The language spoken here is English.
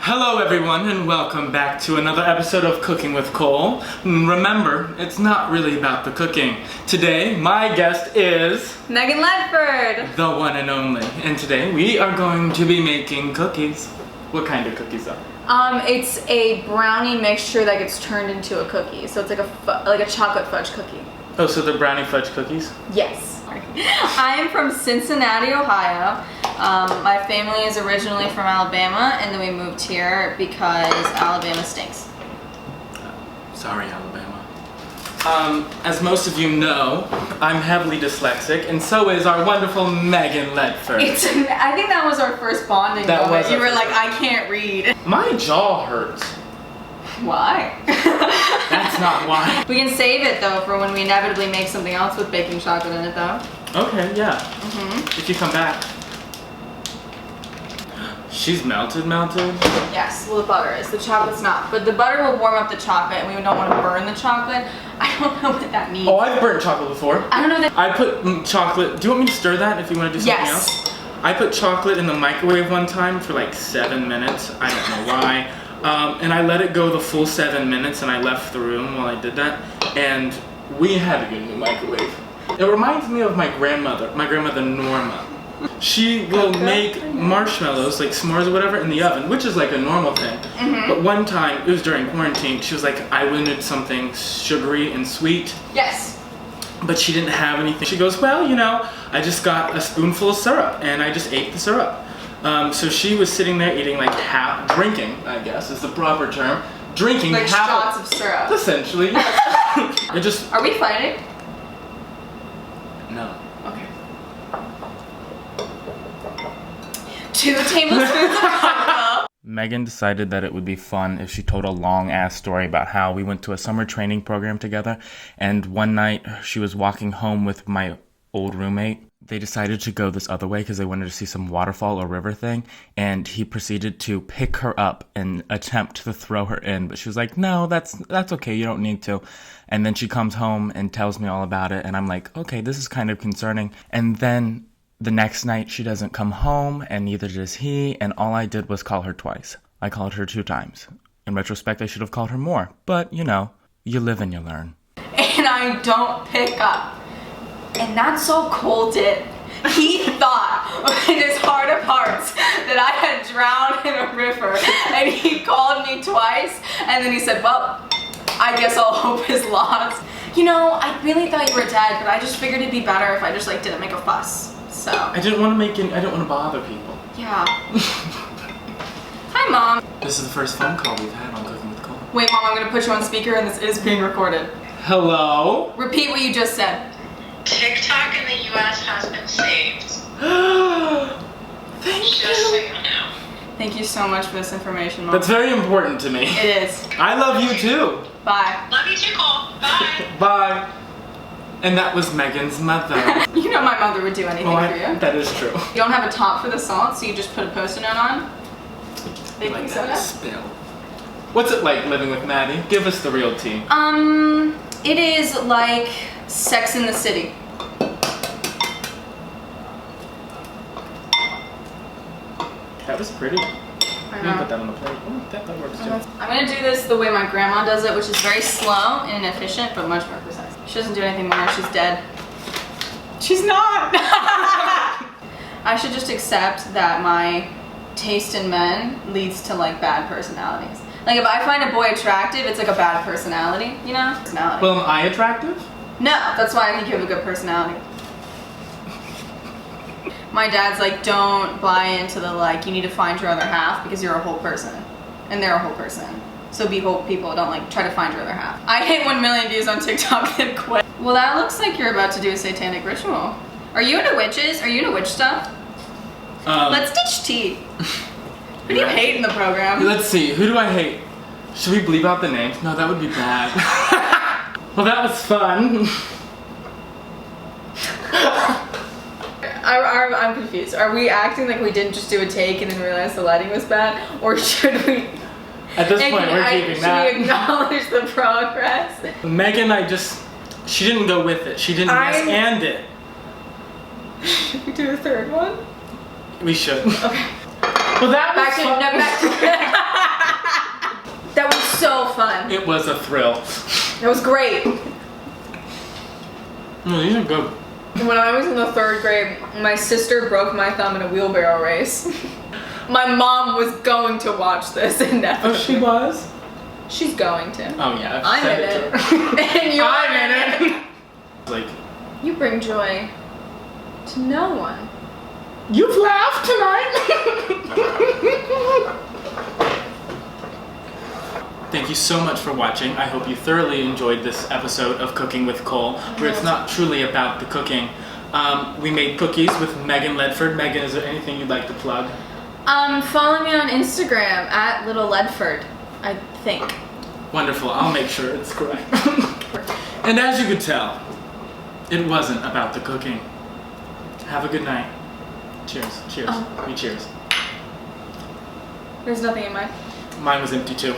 Hello everyone and welcome back to another episode of Cooking with Cole. Remember, it's not really about the cooking. Today, my guest is... Megan Ledford! The one and only. And today we are going to be making cookies. What kind of cookies are? It's a brownie mixture that gets turned into a cookie. So it's like a chocolate fudge cookie. Oh, so they're brownie fudge cookies? Yes. I am from Cincinnati, Ohio. My family is originally from Alabama, and then we moved here because Alabama stinks. Sorry, Alabama. As most of you know, I'm heavily dyslexic, and so is our wonderful Megan Ledford. I think that was our first bonding moment. You were like, I can't read. My jaw hurts. Why? That's not why. We can save it though for when we inevitably make something else with baking chocolate in it though. Okay, yeah. If you come back. She's melted? Yes, well the butter is. The chocolate's not. But the butter will warm up the chocolate and we don't want to burn the chocolate. I don't know what that means. Oh, I've burnt chocolate before. I don't know that. I put chocolate, do you want me to stir that if you want to do something else? I put chocolate in the microwave one time for like 7 minutes. I don't know why. And I let it go the full 7 minutes and I left the room while I did that. And we had to get a new microwave. It reminds me of my grandmother Norma. She will make marshmallows, like s'mores or whatever, in the oven, which is like a normal thing. But one time, it was during quarantine, she was like, I wanted something sugary and sweet. Yes. But she didn't have anything. She goes, well, you know, I just got a spoonful of syrup and I just ate the syrup. So she was sitting there eating like drinking, I guess is the proper term. Drinking like shots of syrup. Essentially, yes. Are we fighting? No. Okay. 2 tablespoons of cocoa. Megan decided that it would be fun if she told a long-ass story about how we went to a summer training program together, and one night she was walking home with my old roommate. They decided to go this other way because they wanted to see some waterfall or river thing, and he proceeded to pick her up and attempt to throw her in, but she was like, no, that's okay, you don't need to. And then she comes home and tells me all about it, and I'm like, okay, this is kind of concerning. And then the next night she doesn't come home, and neither does he, and all I did was call her twice. I called her 2 times. In retrospect, I should have called her more, but you know, you live and you learn. And I don't pick up. And that's so Cole did. He thought in his heart of hearts that I had drowned in a river, and he called me twice, and then he said, well, I guess all hope is lost. You know, I really thought you were dead, but I just figured it'd be better if I just like didn't make a fuss. So I didn't want to bother people. Yeah. Hi, Mom. This is the first phone call we've had on Cooking with Cole. Wait, Mom, I'm gonna put you on speaker and this is being recorded. Hello? Repeat what you just said. TikTok in the US has been saved. Thank Just you. so you know. Thank you so much for this information, Mom. That's very important to me. It is. I love you too. Bye. Love you too, Cole. Bye. Bye. And that was Megan's mother. You know my mother would do anything for you. That is true. You don't have a top for the salt, so you just put a Post-it note on? Baking Like soda? that spill. What's it like living with Maddie? Give us the real tea. It is like Sex in the City. That was pretty. I You can put know. that on the plate. Oh, that works too. I'm gonna do this the way my grandma does it, which is very slow and inefficient, but much more precise. She doesn't do anything more, she's dead. She's not! I should just accept that my taste in men leads to like bad personalities. Like if I find a boy attractive, it's like a bad personality, you know? Personality. Well, am I attractive? No, that's why I think you have a good personality. My dad's like, don't buy into the like, you need to find your other half because you're a whole person. And they're a whole person. So be whole people, don't like try to find your other half. I hit 1 million views on TikTok and quit. Well, that looks like you're about to do a satanic ritual. Are you into witches? Are you into witch stuff? Let's ditch tea. Who do you hate in the program? Let's see, who do I hate? Should we bleep out the names? No, that would be bad. Well, that was fun. I'm confused. Are we acting like we didn't just do a take and then realize the lighting was bad? Or should we... At this point, we're keeping that. Should we acknowledge the progress? Megan, she didn't go with it. She didn't yes and it. Should we do a third one? We should. Okay. Well, that was fun. Back to so fun. It was a thrill. It was great. These are good. When I was in the 3rd grade, my sister broke my thumb in a wheelbarrow race. My mom was going to watch this inevitably. Oh, she was? She's going to. Oh yeah, I'm in it. And you're I'm in it. Like, you bring joy to no one. you've laughed tonight. Thank you so much for watching. I hope you thoroughly enjoyed this episode of Cooking with Cole, where it's not truly about the cooking. We made cookies with Megan Ledford. Megan, is there anything you'd like to plug? Follow me on Instagram at Little Ledford, I think. Wonderful. I'll make sure it's correct. And as you could tell, it wasn't about the cooking. Have a good night. Cheers. Cheers. Oh. We cheers. There's nothing in mine. Mine was empty too.